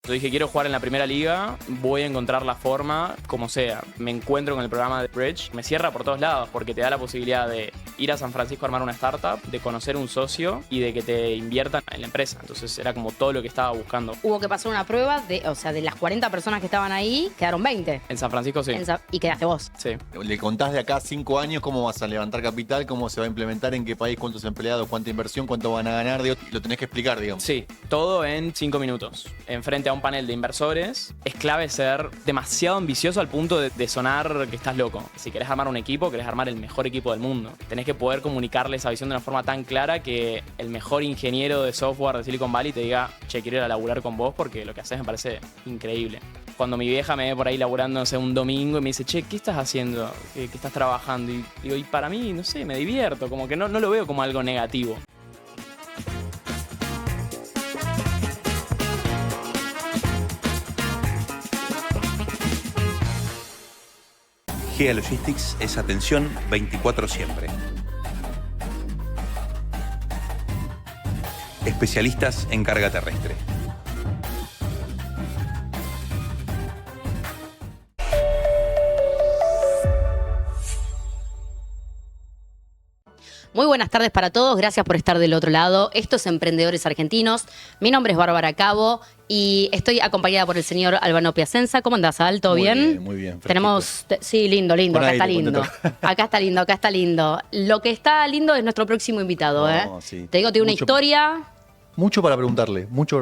Yo dije, quiero jugar en la primera liga, voy a encontrar la forma como sea. Me encuentro con el programa de Bridge, me cierra por todos lados porque te da la posibilidad de ir a San Francisco a armar una startup, de conocer un socio y de que te inviertan en la empresa. Entonces era como todo lo que estaba buscando. Hubo que pasar una prueba de las 40 personas que estaban ahí, quedaron 20. En San Francisco sí. Y quedaste vos. Sí. ¿Le contás de acá a 5 años cómo vas a levantar capital, cómo se va a implementar, en qué país, cuántos empleados, cuánta inversión, cuánto van a ganar? Digo, lo tenés que explicar, digamos. Sí, todo en 5 minutos. Enfrente a un panel de inversores, es clave ser demasiado ambicioso al punto de sonar que estás loco. Si querés armar un equipo, querés armar el mejor equipo del mundo. Tenés que poder comunicarle esa visión de una forma tan clara que el mejor ingeniero de software de Silicon Valley te diga, che, quiero ir a laburar con vos porque lo que haces me parece increíble. Cuando mi vieja me ve por ahí laburando, no sé, un domingo y me dice, che, ¿qué estás haciendo? ¿Qué estás trabajando? Y digo, y para mí, no sé, me divierto, como que no lo veo como algo negativo. GEA Logistics es atención 24 siempre. Especialistas en carga terrestre. Muy buenas tardes para todos, gracias por estar del otro lado. Esto es Emprendedores Argentinos. Mi nombre es Bárbara Cabo y estoy acompañada por el señor Albano Piacenza. ¿Cómo andás, Al? ¿Todo bien? Muy bien. Tenemos, sí, lindo, acá está lindo. Acá está lindo. Lo que está lindo es nuestro próximo invitado, Sí. Te digo, tiene una historia. Mucho para preguntarle. Mucho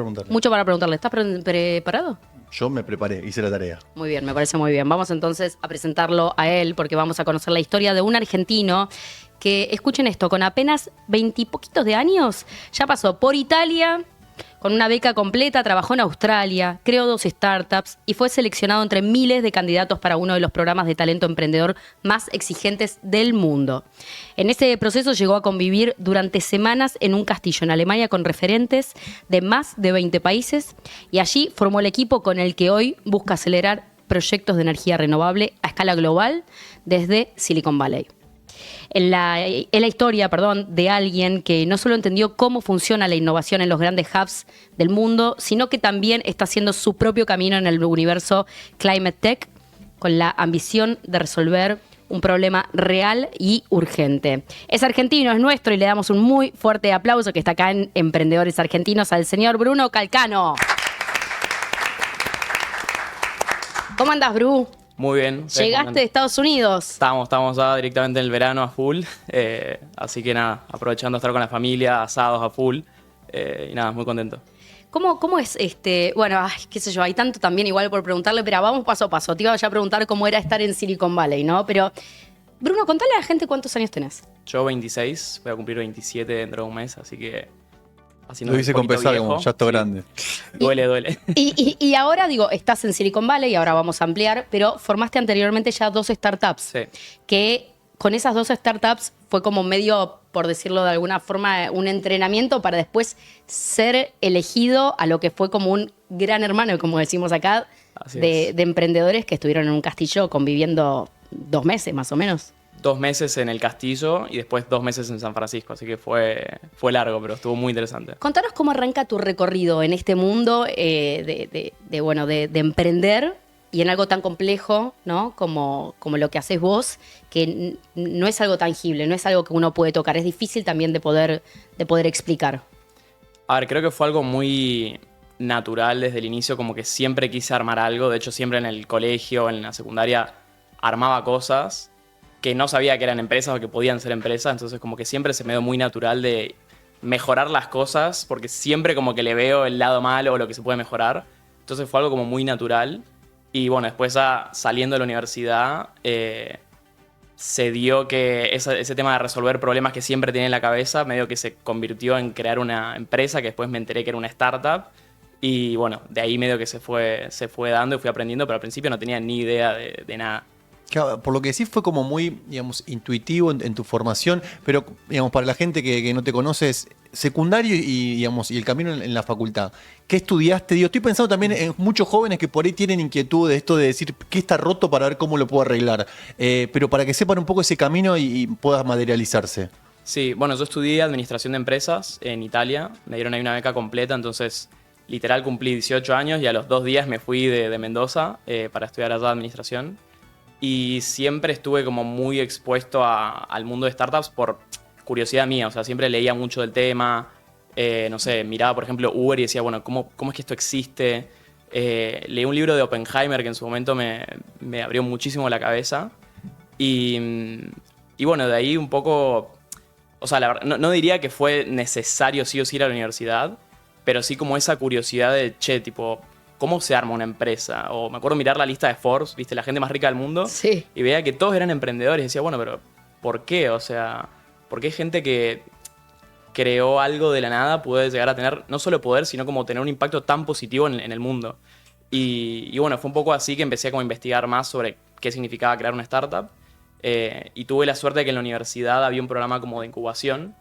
para preguntarle. ¿Estás preparado? Yo me preparé, hice la tarea. Muy bien, me parece muy bien. Vamos entonces a presentarlo a él porque vamos a conocer la historia de un argentino que, escuchen esto, con apenas 20 y poquitos de años, ya pasó por Italia con una beca completa, trabajó en Australia, creó 2 startups y fue seleccionado entre miles de candidatos para uno de los programas de talento emprendedor más exigentes del mundo. En ese proceso llegó a convivir durante semanas en un castillo en Alemania con referentes de más de 20 países y allí formó el equipo con el que hoy busca acelerar proyectos de energía renovable a escala global desde Silicon Valley. Es la historia, de alguien que no solo entendió cómo funciona la innovación en los grandes hubs del mundo, sino que también está haciendo su propio camino en el universo Climate Tech con la ambición de resolver un problema real y urgente. Es argentino, es nuestro y le damos un muy fuerte aplauso que está acá en Emprendedores Argentinos al señor Bruno Calcano. ¿Cómo andás, Bru? Muy bien. Llegaste de Estados Unidos. Estamos ya directamente en el verano a full, así que nada, aprovechando estar con la familia, asados a full, y nada, muy contento. ¿Cómo es bueno, qué sé yo, hay tanto también igual por preguntarle, pero vamos paso a paso. Te iba ya a preguntar cómo era estar en Silicon Valley, ¿no? Pero, Bruno, contale a la gente cuántos años tenés. Yo 26, voy a cumplir 27 dentro de un mes, así que... Lo hice con pesar, como ya estoy grande. Duele. Y ahora, estás en Silicon Valley y ahora vamos a ampliar, pero formaste anteriormente ya 2 startups. Sí. Que con esas 2 startups fue como medio, por decirlo de alguna forma, un entrenamiento para después ser elegido a lo que fue como un gran hermano, como decimos acá, de emprendedores que estuvieron en un castillo conviviendo 2 meses más o menos. 2 meses en el castillo y después 2 meses en San Francisco, así que fue largo, pero estuvo muy interesante. Contanos cómo arranca tu recorrido en este mundo de emprender y en algo tan complejo, ¿no? como lo que haces vos, que no es algo tangible, no es algo que uno puede tocar, es difícil también de poder explicar. A ver, creo que fue algo muy natural desde el inicio, como que siempre quise armar algo. De hecho, siempre en el colegio, en la secundaria, armaba cosas que no sabía que eran empresas o que podían ser empresas, entonces como que siempre se me dio muy natural de mejorar las cosas, porque siempre como que le veo el lado malo o lo que se puede mejorar. Entonces fue algo como muy natural. Y bueno, después saliendo de la universidad, se dio que ese tema de resolver problemas que siempre tenía en la cabeza, medio que se convirtió en crear una empresa, que después me enteré que era una startup. Y bueno, de ahí medio que se fue dando y fui aprendiendo, pero al principio no tenía ni idea de nada. Claro, por lo que decís fue como muy, intuitivo en tu formación, pero, para la gente que no te conoce, es secundario y el camino en la facultad. ¿Qué estudiaste? Estoy pensando también en muchos jóvenes que por ahí tienen inquietud de esto de decir qué está roto para ver cómo lo puedo arreglar, pero para que sepan un poco ese camino y pueda materializarse. Sí, bueno, yo estudié Administración de Empresas en Italia, me dieron ahí una beca completa, entonces literal cumplí 18 años y a los 2 días me fui de Mendoza para estudiar allá administración. Y siempre estuve como muy expuesto al mundo de startups por curiosidad mía. O sea, siempre leía mucho del tema. No sé, miraba, por ejemplo, Uber y decía, bueno, ¿cómo es que esto existe? Leí un libro de Oppenheimer que en su momento me abrió muchísimo la cabeza. Y bueno, de ahí un poco... O sea, la verdad, no diría que fue necesario sí o sí ir a la universidad, pero sí como esa curiosidad de, che, tipo, ¿cómo se arma una empresa? O me acuerdo mirar la lista de Forbes, viste, la gente más rica del mundo, Sí. y veía que todos eran emprendedores. Y decía, bueno, pero ¿por qué? O sea, ¿por qué gente que creó algo de la nada puede llegar a tener no solo poder, sino como tener un impacto tan positivo en el mundo? Y bueno, fue un poco así que empecé como a investigar más sobre qué significaba crear una startup. Y tuve la suerte de que en la universidad había un programa como de incubación.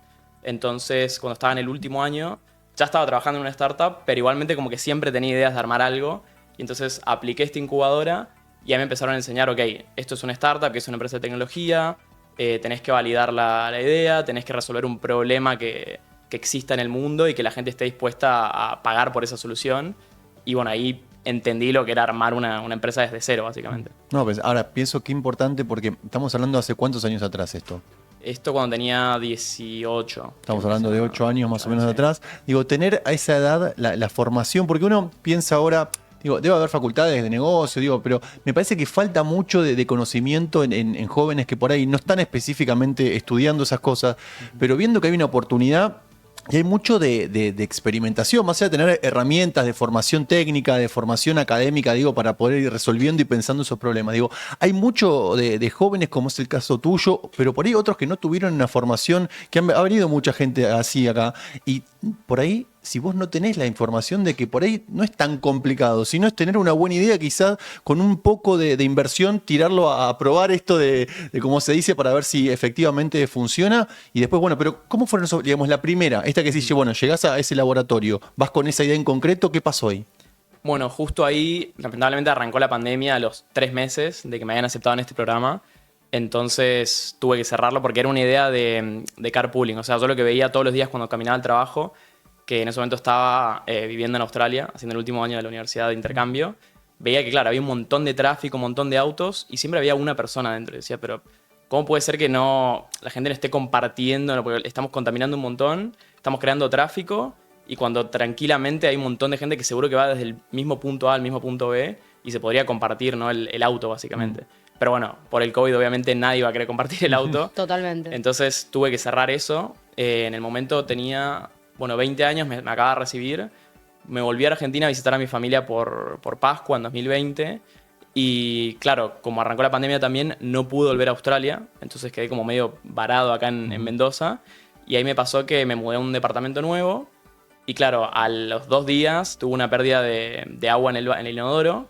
Entonces, cuando estaba en el último año, ya estaba trabajando en una startup, pero igualmente como que siempre tenía ideas de armar algo. Y entonces apliqué esta incubadora y ahí me empezaron a enseñar, ok, esto es una startup, que es una empresa de tecnología, tenés que validar la idea, tenés que resolver un problema que exista en el mundo y que la gente esté dispuesta a pagar por esa solución. Y bueno, ahí entendí lo que era armar una empresa desde cero, básicamente. No, pues ahora pienso que importante porque estamos hablando hace cuántos años atrás esto. Esto cuando tenía 18. Estamos hablando de 8 años más o menos Sí. atrás. Digo, tener a esa edad la formación, porque uno piensa ahora, digo, debe haber facultades de negocio, digo, pero me parece que falta mucho de conocimiento en jóvenes que por ahí no están específicamente estudiando esas cosas, pero viendo que hay una oportunidad. Y hay mucho de experimentación, más allá de tener herramientas de formación técnica, de formación académica, digo, para poder ir resolviendo y pensando esos problemas. Digo, hay mucho de jóvenes, como es el caso tuyo, pero por ahí otros que no tuvieron una formación, que ha venido mucha gente así acá. Y por ahí, si vos no tenés la información de que por ahí no es tan complicado, sino es tener una buena idea, quizás con un poco de inversión, tirarlo a probar esto de cómo se dice, para ver si efectivamente funciona. Y después, bueno, pero ¿cómo fueron, digamos, la primera? Esta que dice, bueno, llegás a ese laboratorio, vas con esa idea en concreto, ¿qué pasó ahí? Bueno, justo ahí, lamentablemente arrancó la pandemia a los 3 meses de que me habían aceptado en este programa. Entonces tuve que cerrarlo porque era una idea de carpooling. O sea, yo lo que veía todos los días cuando caminaba al trabajo, que en ese momento estaba viviendo en Australia, haciendo el último año de la universidad de intercambio, veía que, claro, había un montón de tráfico, un montón de autos, y siempre había una persona dentro. Y decía, pero ¿cómo puede ser que la gente no esté compartiendo? Porque estamos contaminando un montón, estamos creando tráfico, y cuando tranquilamente hay un montón de gente que seguro que va desde el mismo punto A al mismo punto B, y se podría compartir, ¿no? el auto, básicamente. Pero bueno, por el COVID obviamente nadie va a querer compartir el auto. Totalmente. Entonces tuve que cerrar eso. En el momento tenía, 20 años, me acababa de recibir. Me volví a Argentina a visitar a mi familia por Pascua en 2020. Y claro, como arrancó la pandemia también, no pude volver a Australia. Entonces quedé como medio varado acá en Mendoza. Y ahí me pasó que me mudé a un departamento nuevo. Y claro, a los 2 días tuve una pérdida de agua en el inodoro.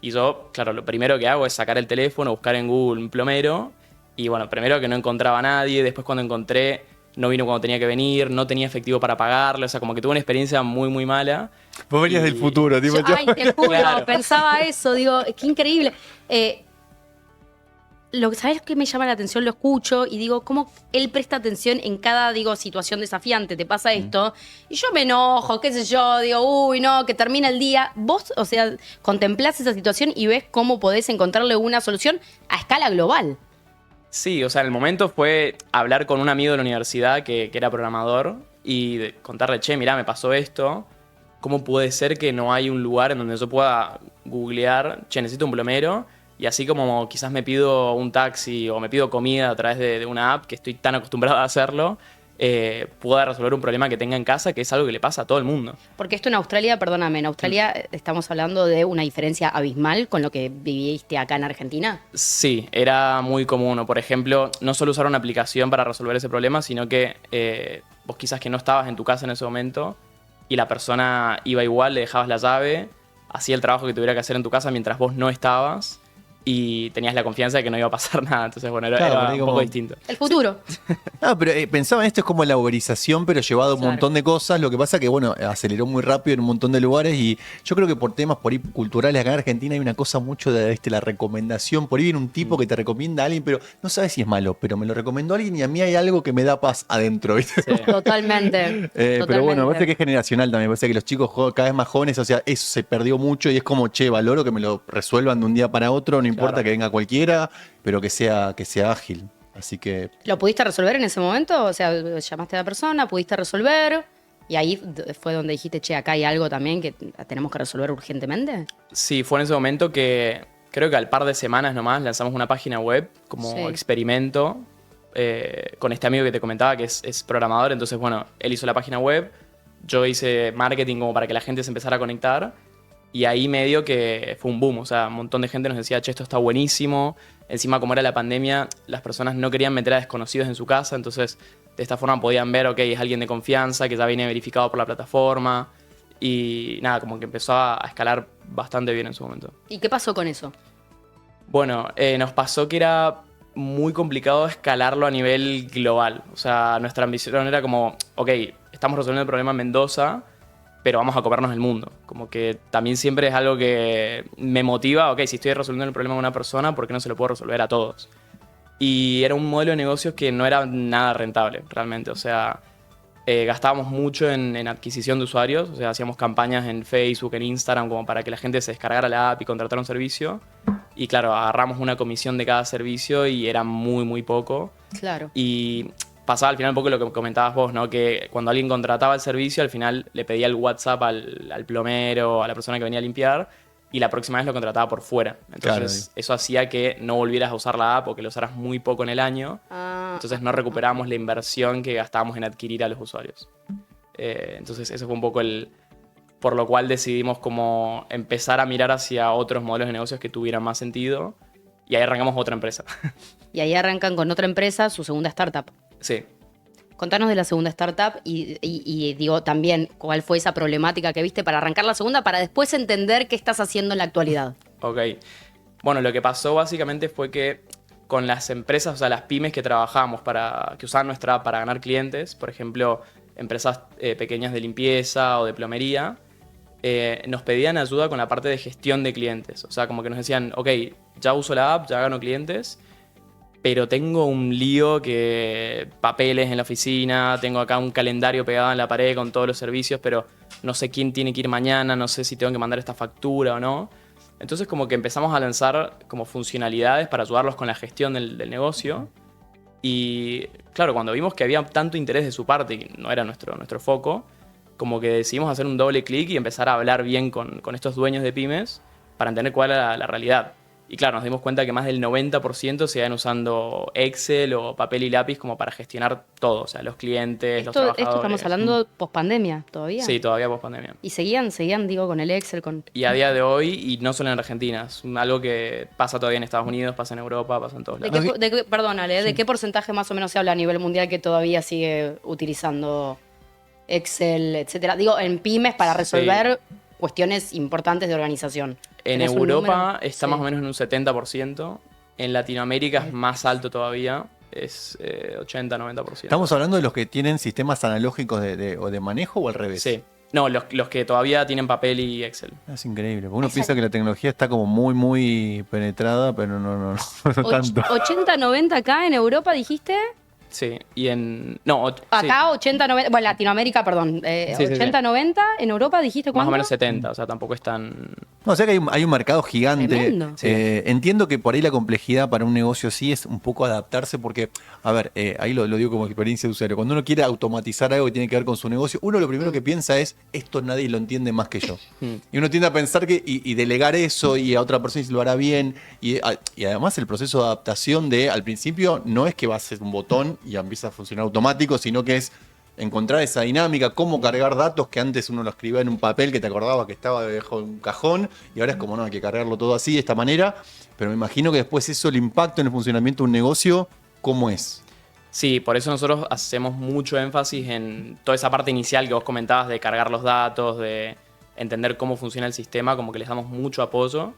Y yo, claro, lo primero que hago es sacar el teléfono, buscar en Google un plomero. Y bueno, primero que no encontraba a nadie. Después cuando encontré, no vino cuando tenía que venir. No tenía efectivo para pagarle. O sea, como que tuve una experiencia muy, muy mala. Vos venías del futuro, tipo, Ay, te juro, Claro. pensaba eso, digo, qué increíble. ¿Sabes qué me llama la atención? Lo escucho y digo, cómo él presta atención en cada, situación desafiante. Te pasa esto. Y yo me enojo, qué sé yo, digo, uy, no, que termina el día. Vos, o sea, contemplás esa situación y ves cómo podés encontrarle una solución a escala global. Sí, o sea, en el momento fue hablar con un amigo de la universidad que era programador y contarle, che, mirá, me pasó esto. ¿Cómo puede ser que no hay un lugar en donde yo pueda googlear, che, necesito un plomero? Y así como quizás me pido un taxi o me pido comida a través de una app, que estoy tan acostumbrado a hacerlo, pueda resolver un problema que tenga en casa, que es algo que le pasa a todo el mundo. Porque esto en Australia, perdóname, en Australia estamos hablando de una diferencia abismal con lo que viviste acá en Argentina. Sí, era muy común. O, por ejemplo, no solo usar una aplicación para resolver ese problema, sino que vos quizás que no estabas en tu casa en ese momento y la persona iba igual, le dejabas la llave, hacía el trabajo que tuviera que hacer en tu casa mientras vos no estabas. y tenías la confianza de que no iba a pasar nada. Entonces, bueno, era, Claro, era por ahí un como- poco distinto. El futuro. Ah, pero pensaba en esto es como la uberización, pero llevado a un Claro. montón de cosas. Lo que pasa que, bueno, aceleró muy rápido en un montón de lugares y yo creo que por temas por ahí culturales acá en Argentina hay una cosa mucho de la recomendación. Por ahí viene un tipo que te recomienda a alguien, pero no sabes si es malo, pero me lo recomendó alguien y a mí hay algo que me da paz adentro, ¿viste? Sí. Totalmente. Pero bueno, me parece Totalmente. que es generacional también. Me parece que los chicos cada vez más jóvenes, o sea, eso se perdió mucho y es como, che, valoro que me lo resuelvan de un día para otro, no importa Claro. que venga cualquiera, pero que sea ágil. Así que ¿Lo pudiste resolver en ese momento? O sea, llamaste a la persona, pudiste resolver. Y ahí fue donde dijiste, che, acá hay algo también que tenemos que resolver urgentemente. Sí, fue en ese momento que creo que al par de semanas nomás lanzamos una página web como Sí. experimento con este amigo que te comentaba que es programador. Entonces, bueno, él hizo la página web, yo hice marketing como para que la gente se empezara a conectar y ahí medio que fue un boom. O sea, un montón de gente nos decía, che, esto está buenísimo. Encima, como era la pandemia, las personas no querían meter a desconocidos en su casa, entonces de esta forma podían ver, ok, es alguien de confianza que ya viene verificado por la plataforma. Y nada, como que empezó a escalar bastante bien en su momento. ¿Y qué pasó con eso? Bueno, nos pasó que era muy complicado escalarlo a nivel global. O sea, nuestra ambición era como, ok, estamos resolviendo el problema en Mendoza, pero vamos a comernos el mundo. Como que también siempre es algo que me motiva, ok, si estoy resolviendo el problema de una persona, ¿por qué no se lo puedo resolver a todos? Y era un modelo de negocios que no era nada rentable, realmente. O sea, gastábamos mucho en adquisición de usuarios, o sea, hacíamos campañas en Facebook, en Instagram, como para que la gente se descargara la app y contratara un servicio. Y claro, agarramos una comisión de cada servicio y era muy, muy poco. Claro. Y pasaba al final un poco lo que comentabas vos, ¿no? Que cuando alguien contrataba el servicio, al final le pedía el WhatsApp al plomero, a la persona que venía a limpiar, y la próxima vez lo contrataba por fuera. Entonces, eso hacía que no volvieras a usar la app o que lo usaras muy poco en el año. Entonces no recuperábamos la inversión que gastábamos en adquirir a los usuarios. Entonces eso fue un poco por lo cual decidimos como empezar a mirar hacia otros modelos de negocios que tuvieran más sentido. Y ahí arrancamos otra empresa. Y ahí arrancan con otra empresa, su segunda startup. Sí. Contanos de la segunda startup y digo también cuál fue esa problemática que viste para arrancar la segunda para después entender qué estás haciendo en la actualidad. Ok. Bueno, lo que pasó básicamente fue que con las empresas, o sea, las pymes que trabajábamos que usaban nuestra app para ganar clientes, por ejemplo, empresas pequeñas de limpieza o de plomería, nos pedían ayuda con la parte de gestión de clientes. O sea, como que nos decían, ok, ya uso la app, ya gano clientes, pero tengo un lío que papeles en la oficina, tengo acá un calendario pegado en la pared con todos los servicios, pero no sé quién tiene que ir mañana, no sé si tengo que mandar esta factura o no. Entonces como que empezamos a lanzar como funcionalidades para ayudarlos con la gestión del negocio. Y claro, cuando vimos que había tanto interés de su parte, y no era nuestro foco, como que decidimos hacer un doble clic y empezar a hablar bien con estos dueños de pymes para entender cuál era la realidad. Y claro, nos dimos cuenta que más del 90% se iban usando Excel o papel y lápiz como para gestionar todo, o sea, los clientes, los trabajadores. Esto estamos hablando post pandemia todavía. Sí, todavía post pandemia. Y seguían, digo, con el Excel, con... Y a día de hoy, y no solo en Argentina, es algo que pasa todavía en Estados Unidos, pasa en Europa, pasa en todos lados. Perdónale, ¿de qué porcentaje más o menos se habla a nivel mundial que todavía sigue utilizando Excel, etcétera? Digo, en pymes para resolver cuestiones importantes de organización. En ¿Tenés un Europa número? está Sí. más o menos en un 70%. En Latinoamérica es más alto todavía. Es 80-90%. ¿estamos hablando de los que tienen sistemas analógicos o de manejo o al revés? Sí. No, los que todavía tienen papel y Excel. Es increíble, porque uno piensa que la tecnología está como muy, muy penetrada, pero no tanto. 80-90 acá en Europa, dijiste. Sí. Y en... No, Acá 80-90, bueno, Latinoamérica, perdón. Sí, sí, sí. 80-90, en Europa dijiste más cuánto. o menos 70. O sea, tampoco es tan... No, o sea que hay un mercado gigante. Tremendo. Sí. Entiendo que por ahí la complejidad para un negocio sí es un poco adaptarse, porque, a ver, ahí lo digo como experiencia de usuario. Cuando uno quiere automatizar algo que tiene que ver con su negocio, uno lo primero que piensa es, esto nadie lo entiende más que yo. Y uno tiende a pensar que y delegar eso y a otra persona lo hará bien. Y además el proceso de adaptación al principio no es que va a ser un botón y empieza a funcionar automático, sino que es encontrar esa dinámica, cómo cargar datos que antes uno lo escribía en un papel que te acordaba que estaba debajo de un cajón y ahora es como, no, hay que cargarlo todo así, de esta manera. Pero me imagino que después eso, el impacto en el funcionamiento de un negocio, ¿cómo es? Sí, por eso nosotros hacemos mucho énfasis en toda esa parte inicial que vos comentabas de cargar los datos, de entender cómo funciona el sistema, como que les damos mucho apoyo.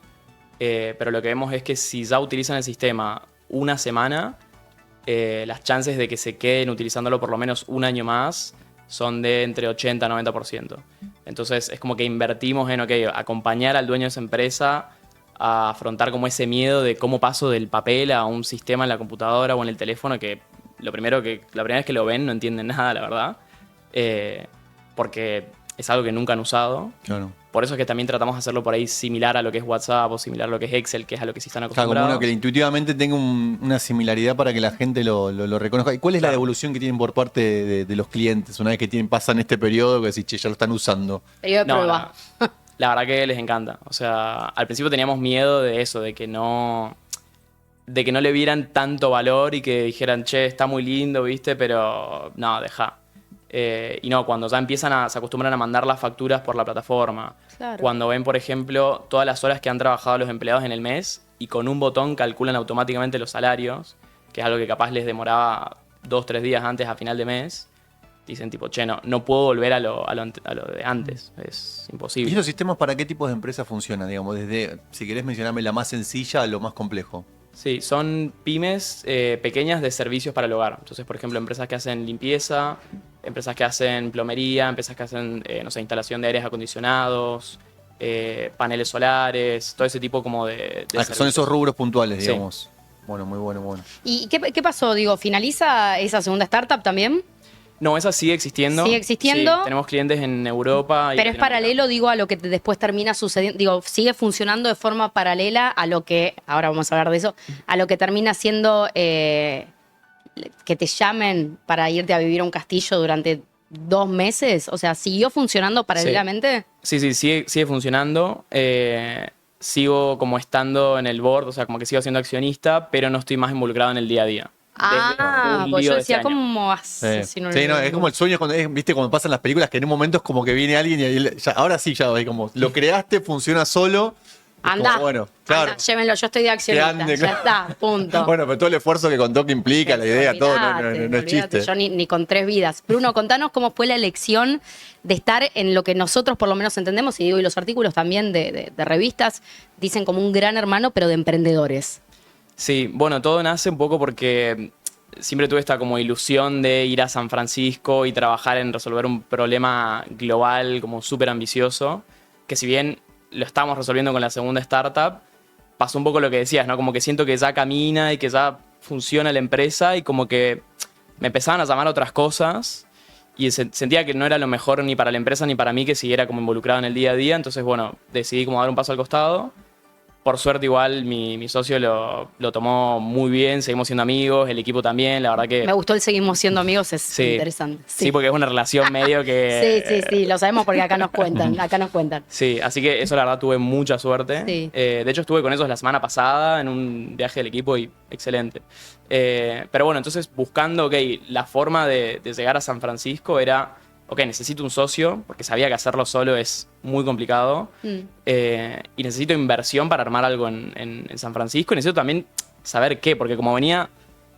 pero lo que vemos es que si ya utilizan el sistema una semana, las chances de que se queden utilizándolo por lo menos un año más son de entre 80 y 90%. Entonces es como que invertimos en acompañar al dueño de esa empresa a afrontar como ese miedo de cómo paso del papel a un sistema en la computadora o en el teléfono, que la primera vez que lo ven no entienden nada, la verdad, porque es algo que nunca han usado. Claro. Por eso es que también tratamos de hacerlo por ahí similar a lo que es WhatsApp o similar a lo que es Excel, que es a lo que sí están Claro, como acostumbrados. uno que intuitivamente tenga una similaridad para que la gente lo reconozca. ¿Y cuál es la devolución que tienen por parte de los clientes una vez que pasan este periodo que decís, che, ya lo están usando? Periodo de No, prueba. la verdad que les encanta. O sea, al principio teníamos miedo de eso, de que no le vieran tanto valor y que dijeran, che, está muy lindo, ¿viste? Pero no, deja. Y no, cuando ya se acostumbran a mandar las facturas por la plataforma. Claro. Cuando ven, por ejemplo, todas las horas que han trabajado los empleados en el mes y con un botón calculan automáticamente los salarios, que es algo que capaz les demoraba 2-3 días antes a final de mes, dicen tipo, che, no puedo volver a lo de antes. Es ¿Y imposible. esos sistemas para qué tipos de empresas funcionan? Digamos, desde, si querés mencionarme la más sencilla a lo más complejo. Sí, son pymes pequeñas de servicios para el hogar. Entonces, por ejemplo, empresas que hacen limpieza, empresas que hacen plomería, empresas que hacen, instalación de aires acondicionados, paneles solares, todo ese tipo como de Son servicios. esos rubros puntuales, Sí. digamos. Bueno, muy bueno, muy bueno. ¿Y qué pasó? Digo, ¿finaliza esa segunda startup también? No, esa sigue existiendo. ¿Sigue existiendo? Sí, tenemos clientes en Europa. y Pero es Latinoamérica. paralelo, digo, a lo que después termina sucediendo. Digo, sigue funcionando de forma paralela a lo que, ahora vamos a hablar de eso, a lo que termina siendo que te llamen para irte a vivir a un castillo durante 2 meses. O sea, ¿siguió funcionando paralelamente? Sí, sigue funcionando. Sigo como estando en el board, o sea, como que sigo siendo accionista, pero no estoy más involucrado en el día a día. Desde Pues julio yo de este decía, año. ¿cómo vas? Sí, si no sí, lo- no, es como el sueño viste cuando pasan las películas que en un momento es como que viene alguien y ahí ahora sí ya es como lo creaste, funciona solo. Es Andá, como, bueno, claro. andá, llévenlo, yo estoy de accionista. Que ande, Ya claro. está, punto. Bueno, pero todo el esfuerzo que contó que implica, la idea, todo, no es Olvídate, chiste. yo ni con 3 vidas. Bruno, contanos cómo fue la elección de estar en lo que nosotros por lo menos entendemos, y digo, y los artículos también de revistas dicen como un gran hermano, pero de emprendedores. Sí, bueno, todo nace un poco porque siempre tuve esta como ilusión de ir a San Francisco y trabajar en resolver un problema global como súper ambicioso, que si bien lo estamos resolviendo con la segunda startup, pasó un poco lo que decías, ¿no? Como que siento que ya camina y que ya funciona la empresa y como que me empezaban a llamar otras cosas y sentía que no era lo mejor ni para la empresa ni para mí que siguiera como involucrado en el día a día, entonces bueno, decidí como dar un paso al costado. Por suerte igual mi socio lo tomó muy bien, seguimos siendo amigos, el equipo también, la verdad que... Me gustó el seguimos siendo amigos, es Sí. interesante. Sí, porque es una relación medio que... Sí, lo sabemos porque acá nos cuentan, Sí, así que eso la verdad tuve mucha suerte. Sí. De hecho estuve con ellos la semana pasada en un viaje del equipo y excelente. Pero bueno, entonces buscando, la forma de llegar a San Francisco era, necesito un socio, porque sabía que hacerlo solo es muy complicado. Y necesito inversión para armar algo en San Francisco. Y necesito también saber qué, porque como venía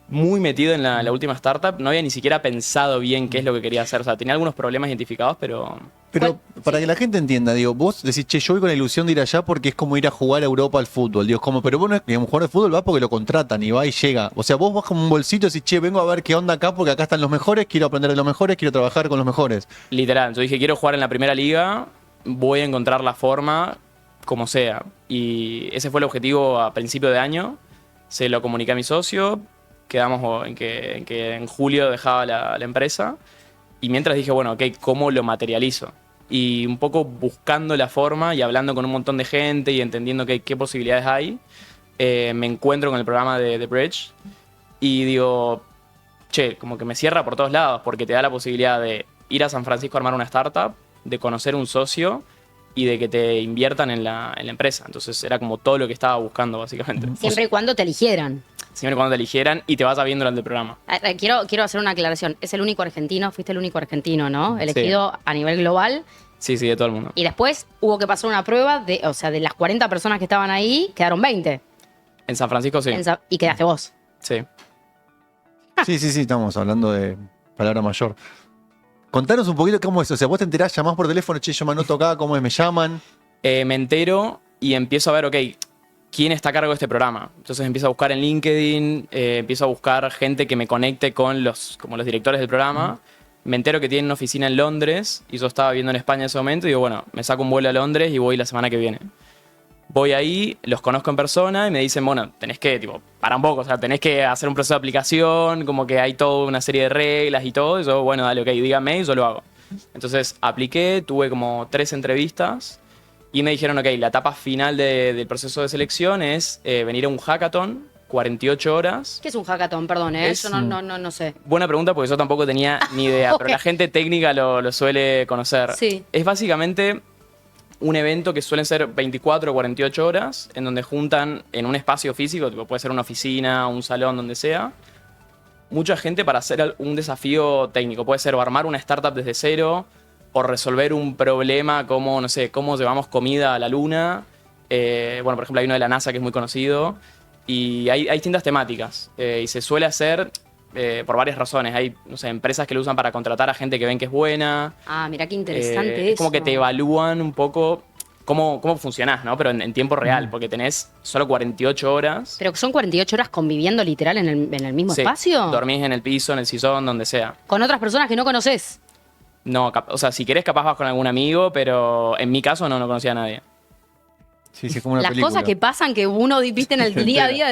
muy metido en la última startup, no había ni siquiera pensado bien qué es lo que quería hacer. O sea, tenía algunos problemas identificados, pero... Pero para que la gente entienda, digo, vos decís, che, yo voy con la ilusión de ir allá porque es como ir a jugar a Europa al fútbol. Digo, como, pero vos no es que un jugador de fútbol va porque lo contratan y va y llega. O sea, vos vas como un bolsito y decís, che, vengo a ver qué onda acá porque acá están los mejores, quiero aprender de los mejores, quiero trabajar con los mejores. Literal, yo dije, quiero jugar en la primera liga, voy a encontrar la forma como sea. Y ese fue el objetivo a principio de año. Se lo comuniqué a mi socio, quedamos en que en julio dejaba la empresa. Y mientras dije, bueno, ¿cómo lo materializo? Y un poco buscando la forma y hablando con un montón de gente y entendiendo qué posibilidades hay, me encuentro con el programa de The Bridge y digo, che, como que me cierra por todos lados porque te da la posibilidad de ir a San Francisco a armar una startup, de conocer un socio y de que te inviertan en la empresa. Entonces era como todo lo que estaba buscando, básicamente. Siempre y cuando te eligieran. Siempre y cuando te eligieran y te vas viendo durante el programa. Quiero hacer una aclaración. Es el único argentino, fuiste el único argentino, ¿no? Elegido a nivel global. Sí, de todo el mundo. Y después hubo que pasar una prueba de las 40 personas que estaban ahí, quedaron 20. En San Francisco sí. Y quedaste vos. Sí. Sí, estamos hablando de palabra mayor. Contanos un poquito cómo es. O sea, vos te enterás, llamás por teléfono, che, yo me anoto acá, cómo es, me llaman. Me entero y empiezo a ver, quién está a cargo de este programa. Entonces empiezo a buscar en LinkedIn, empiezo a buscar gente que me conecte con como los directores del programa. Me entero que tienen una oficina en Londres y yo estaba viviendo en España en ese momento y digo, bueno, me saco un vuelo a Londres y voy la semana que viene. Voy ahí, los conozco en persona y me dicen, bueno, tenés que, para un poco, o sea, tenés que hacer un proceso de aplicación, como que hay toda una serie de reglas y todo. Y yo, bueno, dale, ok, dígame y yo lo hago. Entonces apliqué, tuve como 3 entrevistas y me dijeron, ok, la etapa final del proceso de selección es venir a un hackathon, 48 horas. ¿Qué es un hackathon? Perdón, yo no sé. Buena pregunta porque yo tampoco tenía ni idea, Ok. pero la gente técnica lo suele conocer. Sí. Es básicamente un evento que suelen ser 24 o 48 horas, en donde juntan en un espacio físico, puede ser una oficina, un salón, donde sea, mucha gente para hacer un desafío técnico. Puede ser o armar una startup desde cero, o resolver un problema como, no sé, cómo llevamos comida a la luna. Bueno, por ejemplo, hay uno de la NASA que es muy conocido. Y hay distintas temáticas. Y se suele hacer por varias razones. Hay, no sé, empresas que lo usan para contratar a gente que ven que es buena. Ah, mira qué interesante eso. Es como que te evalúan un poco cómo funcionás, ¿no? Pero en tiempo real, porque tenés solo 48 horas. Pero son 48 horas conviviendo literal en el mismo Sí, espacio. dormís en el piso, en el sillón, donde sea. Con otras personas que no conoces. No, o sea, si querés capaz vas con algún amigo, pero en mi caso no conocía a nadie. Sí, sí, es como una Las película. cosas que pasan que uno viste en el día a día.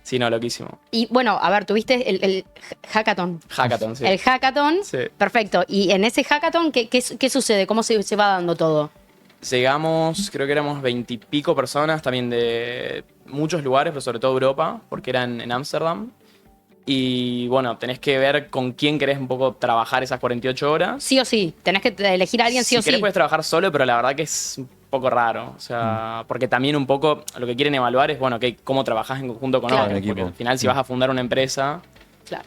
Sí, no, loquísimo. Y bueno, a ver, tuviste el hackathon. Hackathon, sí. El hackathon, Sí. perfecto. Y en ese hackathon, ¿qué sucede? ¿Cómo se va dando todo? Llegamos, creo que éramos 20 y pico personas también de muchos lugares, pero sobre todo Europa, porque eran en Ámsterdam. Y bueno, tenés que ver con quién querés un poco trabajar esas 48 horas. Sí o sí, tenés que elegir a alguien sí o Si querés sí. puedes trabajar solo, pero la verdad que es un poco raro. O sea, porque también un poco lo que quieren evaluar es, bueno, cómo trabajás en conjunto con Claro. otros. En equipo. Porque al final, si vas a fundar una empresa, Claro.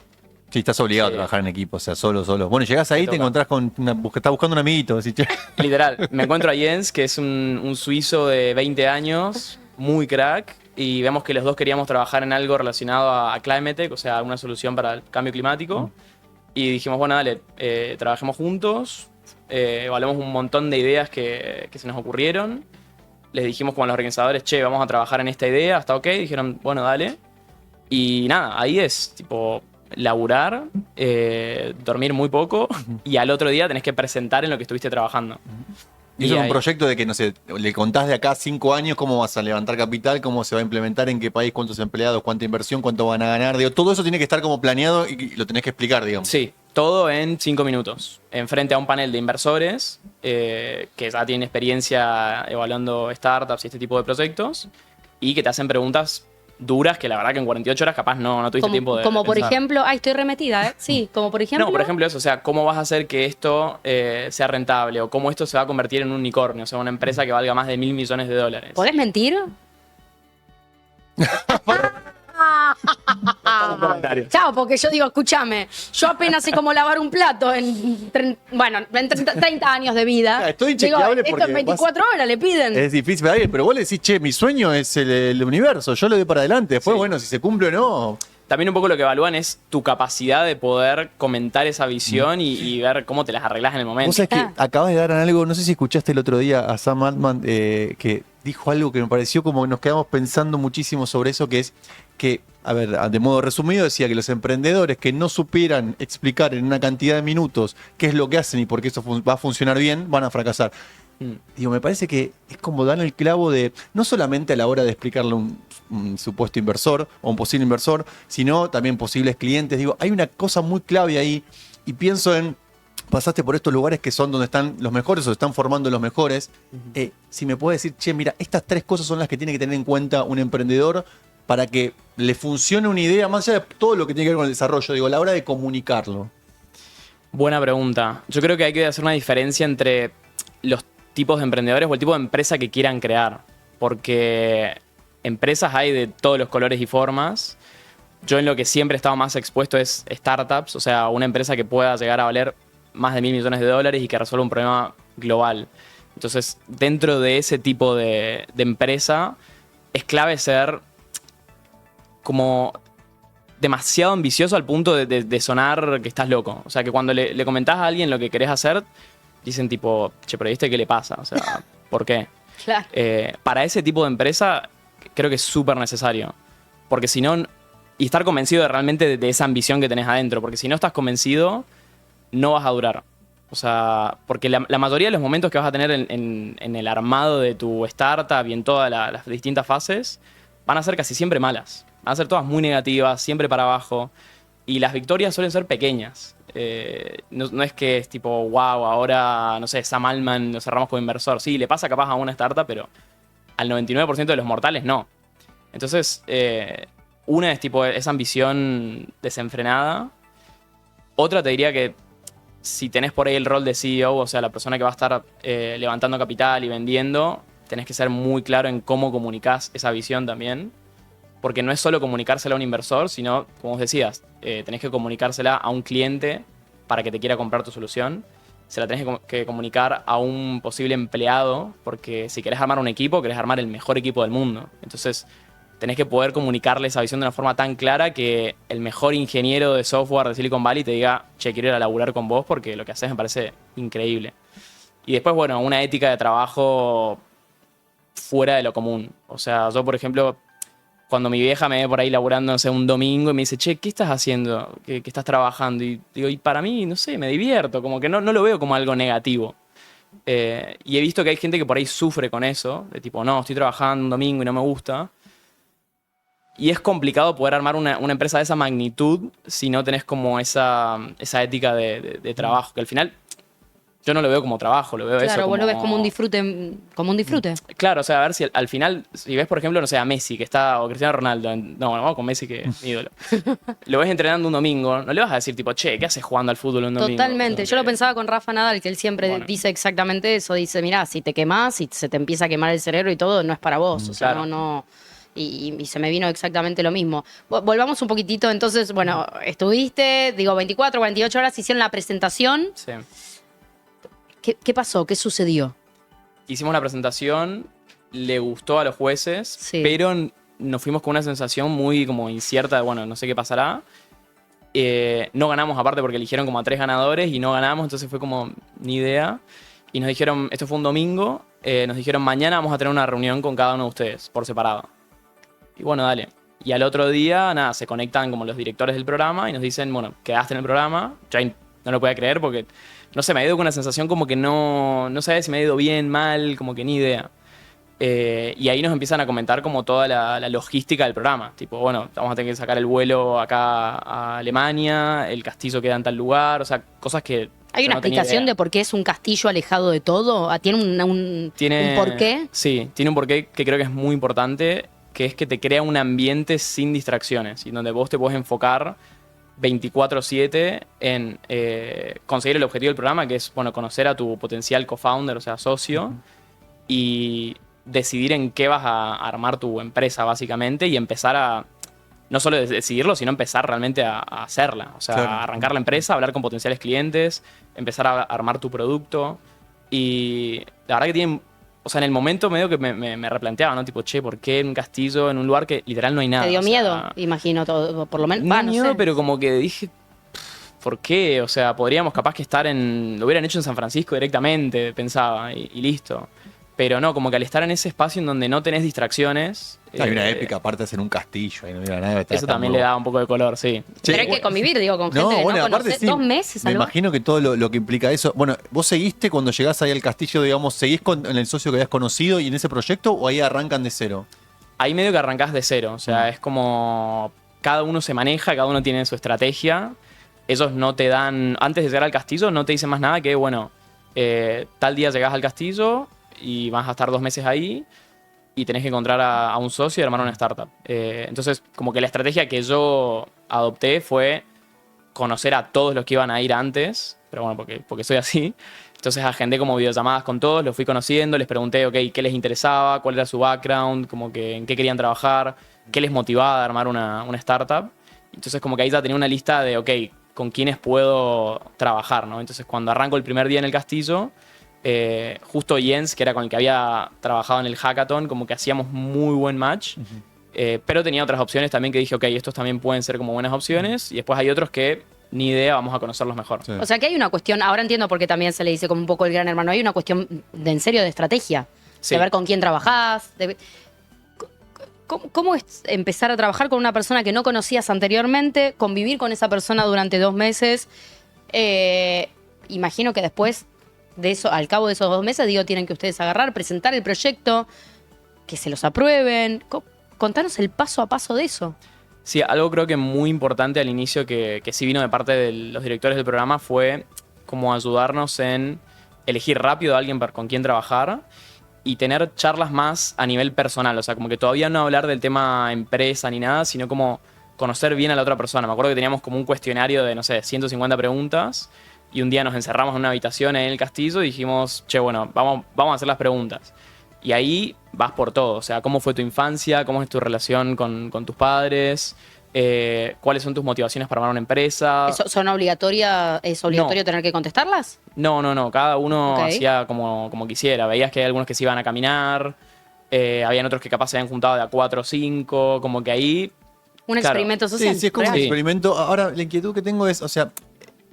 Sí, estás obligado Sí. a trabajar en equipo, o sea, solo. Bueno, llegás ahí y te toca. encontrás con estás buscando un amiguito. Así, che. literal, me encuentro a Jens, que es un suizo de 20 años, muy crack, y vemos que los dos queríamos trabajar en algo relacionado a climate tech, o sea, una solución para el cambio climático. Y dijimos, bueno, dale, trabajemos juntos, evaluamos un montón de ideas que se nos ocurrieron. Les dijimos como a los organizadores, che, vamos a trabajar en esta idea, ¿está ok? Dijeron, bueno, dale. Y nada, ahí es tipo laburar, dormir muy poco, y al otro día tenés que presentar en lo que estuviste trabajando. Y eso es un ahí- proyecto de que, no sé, le contás de acá a 5 años cómo vas a levantar capital, cómo se va a implementar, en qué país, cuántos empleados, cuánta inversión, cuánto van a ganar. Digo, todo eso tiene que estar como planeado y lo tenés que explicar, digamos. Sí, todo en 5 minutos. Enfrente a un panel de inversores que ya tienen experiencia evaluando startups y este tipo de proyectos y que te hacen preguntas duras que la verdad que en 48 horas capaz no tuviste tiempo de Como por pensar. ejemplo, ay, estoy remetida, ¿eh? Sí, como por ejemplo. No, por ejemplo eso, o sea, cómo vas a hacer que esto sea rentable o cómo esto se va a convertir en un unicornio, o sea, una empresa que valga más de $1.000 millones. ¿Podés mentir? Chao, porque yo digo, escúchame, yo apenas sé cómo lavar un plato en 30 años de vida. Estoy Digo, chequeable esto porque en 24 horas le piden. Es difícil para alguien, pero vos le decís, che, mi sueño es el universo, yo le doy para adelante. Después, Sí. bueno, si se cumple o no. También un poco lo que evalúan es tu capacidad de poder comentar esa visión y ver cómo te las arreglás en el momento. Vos sabés que Ah. acabas de dar en algo, no sé si escuchaste el otro día a Sam Altman, que dijo algo que me pareció como que nos quedamos pensando muchísimo sobre eso, que es que, a ver, de modo resumido, decía que los emprendedores que no supieran explicar en una cantidad de minutos qué es lo que hacen y por qué eso va a funcionar bien, van a fracasar. Digo, me parece que es como dar el clavo de, no solamente a la hora de explicarle a un supuesto inversor o un posible inversor, sino también posibles clientes. Digo, hay una cosa muy clave ahí y pienso en, pasaste por estos lugares que son donde están los mejores o se están formando los mejores. Si me puedes decir, che, mira, estas 3 cosas son las que tiene que tener en cuenta un emprendedor para que le funcione una idea, más allá de todo lo que tiene que ver con el desarrollo, digo, a la hora de comunicarlo. Buena pregunta. Yo creo que hay que hacer una diferencia entre los tipos de emprendedores o el tipo de empresa que quieran crear. Porque empresas hay de todos los colores y formas. Yo en lo que siempre he estado más expuesto es startups, o sea, una empresa que pueda llegar a valer más de $1.000 millones y que resuelva un problema global. Entonces, dentro de ese tipo de empresa, es clave ser como demasiado ambicioso al punto de sonar que estás loco. O sea, que cuando le comentás a alguien lo que querés hacer, dicen tipo, che, pero ¿viste qué le pasa? O sea, ¿por qué? Claro. Para ese tipo de empresa creo que es súper necesario. Porque si no, y estar convencido realmente de esa ambición que tenés adentro, porque si no estás convencido, no vas a durar. O sea, porque la mayoría de los momentos que vas a tener en el armado de tu startup y en todas las distintas fases van a ser casi siempre malas. Van a ser todas muy negativas, siempre para abajo. Y las victorias suelen ser pequeñas. No es que es tipo, wow, ahora, no sé, Sam Altman lo cerramos como inversor. Sí, le pasa capaz a una startup, pero al 99% de los mortales no. Entonces, una es tipo esa ambición desenfrenada. Otra te diría que si tenés por ahí el rol de CEO, o sea, la persona que va a estar levantando capital y vendiendo, tenés que ser muy claro en cómo comunicás esa visión también. Porque no es solo comunicársela a un inversor, sino, como vos decías, tenés que comunicársela a un cliente para que te quiera comprar tu solución. Se la tenés que comunicar a un posible empleado, porque si querés armar un equipo, querés armar el mejor equipo del mundo. Entonces, tenés que poder comunicarle esa visión de una forma tan clara que el mejor ingeniero de software de Silicon Valley te diga, che, quiero ir a laburar con vos porque lo que haces me parece increíble. Y después, bueno, una ética de trabajo fuera de lo común. O sea, yo, por ejemplo, cuando mi vieja me ve por ahí laburando, no sé, un domingo y me dice, che, ¿qué estás haciendo? ¿Qué estás trabajando? Y digo, y para mí, no sé, me divierto, como que no lo veo como algo negativo. Y he visto que hay gente que por ahí sufre con eso, de tipo, no, estoy trabajando un domingo y no me gusta. Y es complicado poder armar una empresa de esa magnitud si no tenés como esa ética de trabajo, que al final yo no lo veo como trabajo, lo veo eso Claro, como... vos lo ves como un disfrute. Claro, o sea, a ver si al final, si ves, por ejemplo, no sé, a Messi, que está, o Cristiano Ronaldo, no, bueno, vamos con Messi, que es mi ídolo. Lo ves entrenando un domingo, no le vas a decir tipo, che, ¿qué haces jugando al fútbol un domingo? Totalmente. Yo lo pensaba con Rafa Nadal, que él siempre dice exactamente eso. Dice, mirá, si te quemás, si se te empieza a quemar el cerebro y todo, no es para vos. O sea, claro. no. Y se me vino exactamente lo mismo. Volvamos un poquitito. Entonces, bueno, estuviste, digo, 24, 48 horas, hicieron la presentación. Sí. ¿Qué pasó? ¿Qué sucedió? Hicimos la presentación, le gustó a los jueces, Sí. pero nos fuimos con una sensación muy como incierta de, bueno, no sé qué pasará. No ganamos aparte porque eligieron como a 3 ganadores y no ganamos, entonces fue como ni idea. Y nos dijeron, esto fue un domingo, nos dijeron mañana vamos a tener una reunión con cada uno de ustedes, por separado. Y bueno, dale. Y al otro día, nada, se conectan como los directores del programa y nos dicen, bueno, quedaste en el programa. Yo ahí no lo podía creer porque, no sé, me ha ido con una sensación como que no sabía si me ha ido bien, mal, como que ni idea. Y ahí nos empiezan a comentar como toda la logística del programa. Tipo, bueno, vamos a tener que sacar el vuelo acá a Alemania, el castillo queda en tal lugar, o sea, cosas que... ¿Hay yo una no tenía explicación idea. de por qué es un castillo alejado de todo? ¿Tiene un porqué? Sí, tiene un porqué que creo que es muy importante, que es que te crea un ambiente sin distracciones y donde vos te podés enfocar 24/7 en conseguir el objetivo del programa, que es, bueno, conocer a tu potencial co-founder, o sea, socio, y decidir en qué vas a armar tu empresa, básicamente, y empezar a, no solo decidirlo, sino empezar realmente a hacerla. O sea, Claro. a arrancar la empresa, hablar con potenciales clientes, empezar a armar tu producto. Y la verdad que tienen... O sea, en el momento medio que me replanteaba, ¿no? Tipo, che, ¿por qué en un castillo, en un lugar que literal no hay nada? ¿Te dio O sea, miedo? Imagino todo, por lo menos. no No miedo, sé. pero como que dije, ¿por qué? O sea, podríamos capaz que estar lo hubieran hecho en San Francisco directamente, pensaba, y listo. Pero no, como que al estar en ese espacio en donde no tenés distracciones... Hay una épica aparte de ser un castillo, ahí no mira nada. Eso también le da un poco de color, sí. Pero hay que convivir, digo, con gente que no conoces. 2 meses, Me algo. imagino que todo lo que implica eso. Bueno, ¿vos seguiste cuando llegás ahí al castillo, digamos, seguís en el socio que habías conocido y en ese proyecto o ahí arrancan de cero? Ahí medio que arrancás de cero, o sea, es como cada uno se maneja, cada uno tiene su estrategia. Ellos no te dan, antes de llegar al castillo, no te dicen más nada que, bueno, tal día llegás al castillo y vas a estar 2 meses ahí y tenés que encontrar a un socio y armar una startup. Entonces, como que la estrategia que yo adopté fue conocer a todos los que iban a ir antes, pero bueno, porque soy así. Entonces agendé como videollamadas con todos, los fui conociendo, les pregunté, ok, qué les interesaba, cuál era su background, como que en qué querían trabajar, qué les motivaba a armar una startup. Entonces como que ahí ya tenía una lista de, ok, con quiénes puedo trabajar, ¿no? Entonces cuando arranco el primer día en el castillo, justo Jens, que era con el que había trabajado en el hackathon, como que hacíamos muy buen match. Pero tenía otras opciones también que dije, ok, estos también pueden ser como buenas opciones. Y después hay otros que ni idea, vamos a conocerlos mejor. Sí. O sea que hay una cuestión, ahora entiendo por qué también se le dice como un poco el gran hermano, hay una cuestión en serio de estrategia, Sí. de ver con quién trabajás. ¿Cómo es empezar a trabajar con una persona que no conocías anteriormente, convivir con esa persona durante 2 meses? Imagino que después de eso, al cabo de esos 2 meses, tienen que ustedes agarrar, presentar el proyecto, que se los aprueben. Contanos el paso a paso de eso. Sí, algo creo que muy importante al inicio que sí vino de parte de los directores del programa fue como ayudarnos en elegir rápido a alguien con quien trabajar y tener charlas más a nivel personal. O sea, como que todavía no hablar del tema empresa ni nada, sino como conocer bien a la otra persona. Me acuerdo que teníamos como un cuestionario de, no sé, 150 preguntas y un día nos encerramos en una habitación en el castillo y dijimos, che, bueno, vamos a hacer las preguntas. Y ahí vas por todo. O sea, ¿cómo fue tu infancia? ¿Cómo es tu relación con tus padres? ¿Cuáles son tus motivaciones para armar una empresa? ¿Es obligatorio tener que contestarlas? No. Cada uno Ok. hacía como quisiera. Veías que hay algunos que se iban a caminar. Habían otros que capaz se habían juntado de a 4 o 5. Como que ahí... Un Claro. experimento social. Sí, es como un real. experimento. Ahora, la inquietud que tengo es, o sea,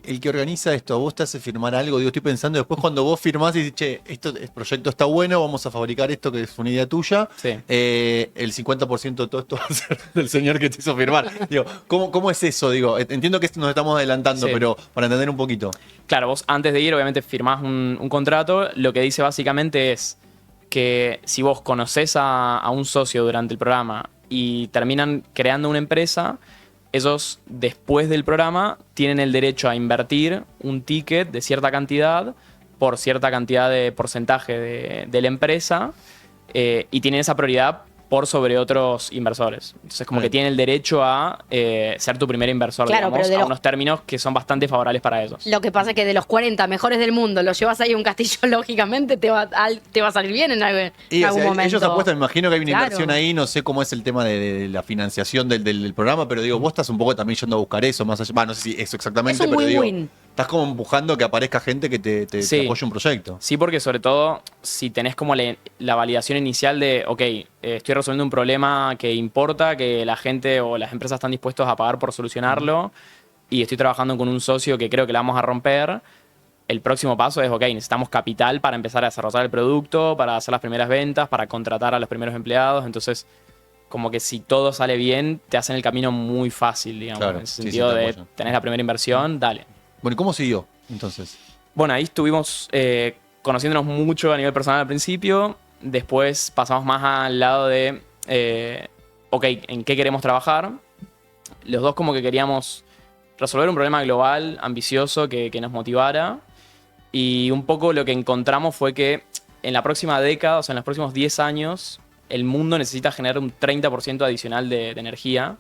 el que organiza esto, a vos te hace firmar algo, digo, estoy pensando, después cuando vos firmás y dices, che, el proyecto está bueno, vamos a fabricar esto que es una idea tuya, Sí. el 50% de todo esto va a ser del señor que te hizo firmar. Digo, ¿cómo es eso? Digo, entiendo que nos estamos adelantando, Sí. pero para entender un poquito. Claro, vos antes de ir obviamente firmás un contrato. Lo que dice básicamente es que si vos conocés a un socio durante el programa y terminan creando una empresa, ellos después del programa tienen el derecho a invertir un ticket de cierta cantidad por cierta cantidad de porcentaje de la empresa y tienen esa prioridad por sobre otros inversores. Entonces como Bien. que tienen el derecho a ser tu primer inversor, Claro, digamos, pero de a los- unos términos que son bastante favorables para ellos. Lo que pasa es que de los 40 mejores del mundo los llevas ahí a un castillo, lógicamente te va a salir bien en algún Y, o sea, momento. ellos apuestan, me imagino que hay una Claro. inversión ahí, no sé cómo es el tema de la financiación del programa, pero digo, vos estás un poco también yendo a buscar eso, más allá, no sé si eso exactamente, Es un pero digo, win-win. estás como empujando que aparezca gente que te Sí. apoye un proyecto. Sí, porque sobre todo si tenés como la validación inicial de, ok, estoy resolviendo un problema que importa, que la gente o las empresas están dispuestos a pagar por solucionarlo y estoy trabajando con un socio que creo que la vamos a romper, el próximo paso es, ok, necesitamos capital para empezar a desarrollar el producto, para hacer las primeras ventas, para contratar a los primeros empleados. Entonces, como que si todo sale bien, te hacen el camino muy fácil, digamos, Claro, en ese sí, sentido sí, te de apoyo. tenés la primera inversión, dale. Bueno, ¿y cómo siguió entonces? Bueno, ahí estuvimos conociéndonos mucho a nivel personal al principio. Después pasamos más al lado de, ok, ¿en qué queremos trabajar? Los dos como que queríamos resolver un problema global, ambicioso, que nos motivara. Y un poco lo que encontramos fue que en la próxima década, o sea, en los próximos 10 años, el mundo necesita generar un 30% adicional de energía,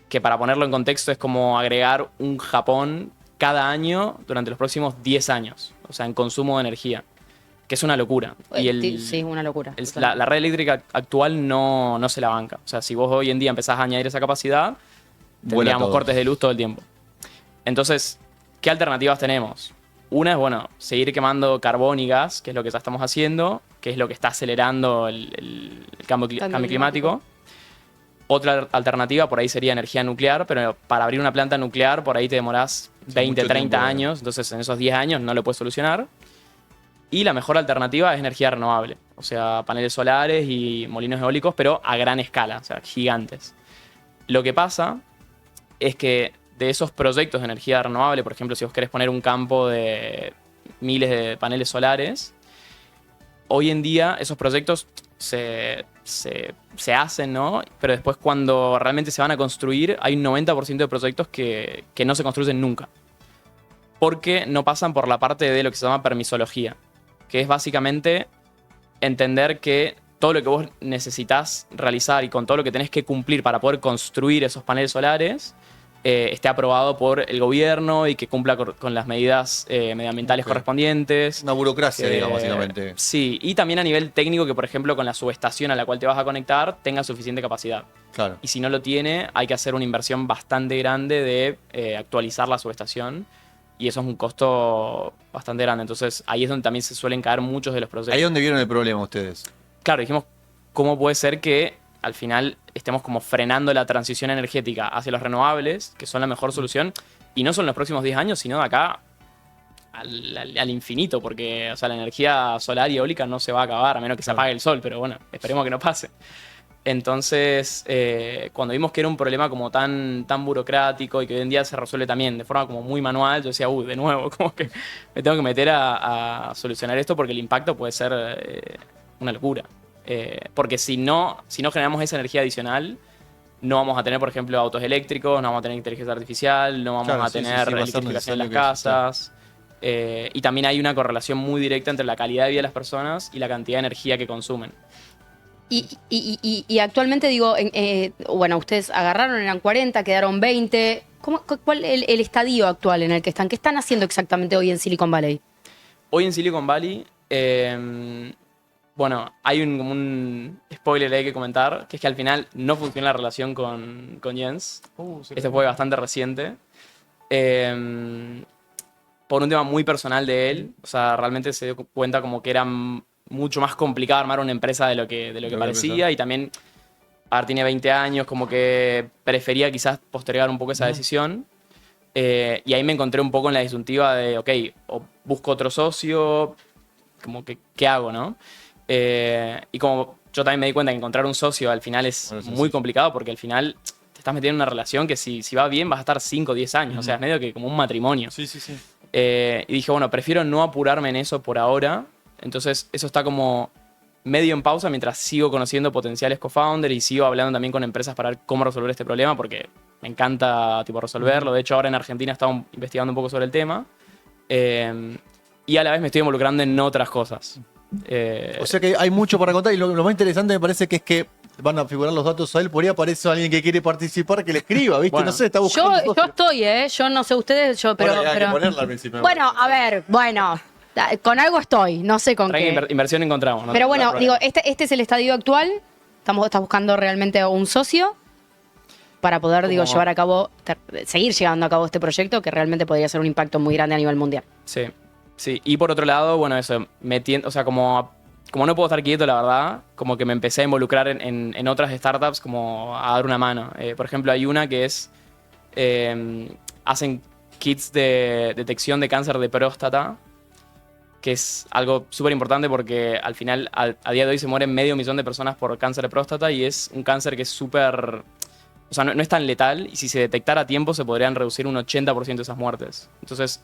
que para ponerlo en contexto es como agregar un Japón cada año durante los próximos 10 años, o sea, en consumo de energía, que es una locura. Y Sí, una locura. la red eléctrica actual no se la banca. O sea, si vos hoy en día empezás a añadir esa capacidad, Vuela tendríamos todo. cortes de luz todo el tiempo. Entonces, ¿qué alternativas tenemos? Una es, bueno, seguir quemando carbón y gas, que es lo que ya estamos haciendo, que es lo que está acelerando el cambio climático. Otra alternativa por ahí sería energía nuclear, pero para abrir una planta nuclear por ahí te demorás 20, mucho 30 tiempo, años, entonces en esos 10 años no lo puedes solucionar. Y la mejor alternativa es energía renovable, o sea, paneles solares y molinos eólicos, pero a gran escala, o sea, gigantes. Lo que pasa es que de esos proyectos de energía renovable, por ejemplo, si vos querés poner un campo de miles de paneles solares, hoy en día esos proyectos se hacen, ¿no? Pero después cuando realmente se van a construir, hay un 90% de proyectos que no se construyen nunca. Porque no pasan por la parte de lo que se llama permisología, que es básicamente entender que todo lo que vos necesitas realizar y con todo lo que tenés que cumplir para poder construir esos paneles solares esté aprobado por el gobierno y que cumpla con las medidas medioambientales Ok. correspondientes. Una burocracia, digamos, básicamente. Sí, y también a nivel técnico que, por ejemplo, con la subestación a la cual te vas a conectar tenga suficiente capacidad. Claro. Y si no lo tiene, hay que hacer una inversión bastante grande de actualizar la subestación. Y eso es un costo bastante grande. Entonces ahí es donde también se suelen caer muchos de los proyectos. Ahí es donde vieron el problema ustedes. Claro, dijimos, ¿cómo puede ser que al final estemos como frenando la transición energética hacia los renovables, que son la mejor solución? Y no son los próximos 10 años, sino de acá al infinito, porque o sea, la energía solar y eólica no se va a acabar, a menos que se apague el sol, pero bueno, esperemos que no pase. Entonces, cuando vimos que era un problema como tan burocrático y que hoy en día se resuelve también de forma como muy manual, yo decía, de nuevo, como que me tengo que meter a solucionar esto porque el impacto puede ser una locura. Porque si no generamos esa energía adicional, no vamos a tener, por ejemplo, autos eléctricos, no vamos a tener inteligencia artificial, no vamos a tener va a ser electrificación en las necesario casas. Y también hay una correlación muy directa entre la calidad de vida de las personas y la cantidad de energía que consumen. Y actualmente digo, bueno, ustedes agarraron, eran 40, quedaron 20. ¿Cuál es el estadio actual en el que están? ¿Qué están haciendo exactamente hoy en Silicon Valley? Hoy en Silicon Valley, bueno, hay un spoiler ahí que comentar, que es que al final no funciona la relación con Jens. Este fue bastante reciente. Por un tema muy personal de él, o sea, realmente se dio cuenta como que era mucho más complicado armar una empresa de lo que parecía, y también, ahora tiene 20 años, como que prefería quizás postergar un poco esa decisión. Y ahí me encontré un poco en la disyuntiva de, ok, o busco otro socio, como que, ¿qué hago, no? Y como yo también me di cuenta que encontrar un socio al final es muy complicado, porque al final te estás metiendo en una relación que si va bien vas a estar 5 o 10 años, o sea, es medio que como un matrimonio. Sí. Y dije, bueno, prefiero no apurarme en eso por ahora. Entonces eso está como medio en pausa mientras sigo conociendo potenciales co-founders y sigo hablando también con empresas para ver cómo resolver este problema, porque me encanta tipo resolverlo. De hecho, ahora en Argentina estamos investigando un poco sobre el tema. Y a la vez me estoy involucrando en otras cosas. O sea que hay mucho para contar, y lo más interesante me parece que es que van a figurar los datos a él. Por ahí aparece alguien que quiere participar, que le escriba, ¿viste? Bueno, no sé, está buscando. Yo estoy, yo no sé ustedes, pero... Bueno, hay que ponerla al principio. Bueno, a ver, con algo estoy, no sé con qué. Inversión encontramos, ¿no? Pero bueno, No hay digo, problema. este es el estadio actual. Estás buscando realmente un socio para poder, digo, llevar a cabo, seguir llevando a cabo este proyecto que realmente podría ser un impacto muy grande a nivel mundial. Sí. Y por otro lado, bueno, eso, o sea, como no puedo estar quieto, la verdad, como que me empecé a involucrar en otras startups, como a dar una mano. Por ejemplo, hay una que es, hacen kits de detección de cáncer de próstata, que es algo súper importante porque al final, a día de hoy, se mueren 500.000 de personas por cáncer de próstata, y es un cáncer que es súper... O sea, no es tan letal, y si se detectara a tiempo se podrían reducir un 80% de esas muertes. Entonces,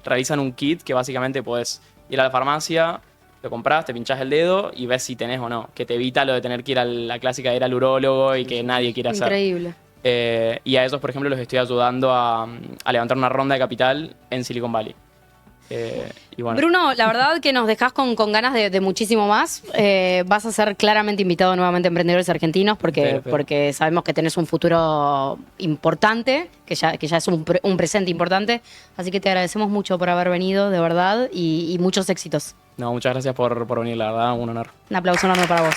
realizan un kit que básicamente podés ir a la farmacia, lo compras, te pinchás el dedo y ves si tenés o no, que te evita lo de tener que ir a la clásica de ir al urólogo y que nadie quiere hacer. Increíble. Y a esos, por ejemplo, los estoy ayudando a levantar una ronda de capital en Silicon Valley. Y bueno. Bruno, la verdad que nos dejás con ganas de muchísimo más. Vas a ser claramente invitado nuevamente a Emprendedores Argentinos porque sabemos que tenés un futuro importante, que ya es un presente importante. Así que te agradecemos mucho por haber venido, de verdad, y muchos éxitos. No, muchas gracias por venir, la verdad, un honor. Un aplauso enorme para vos.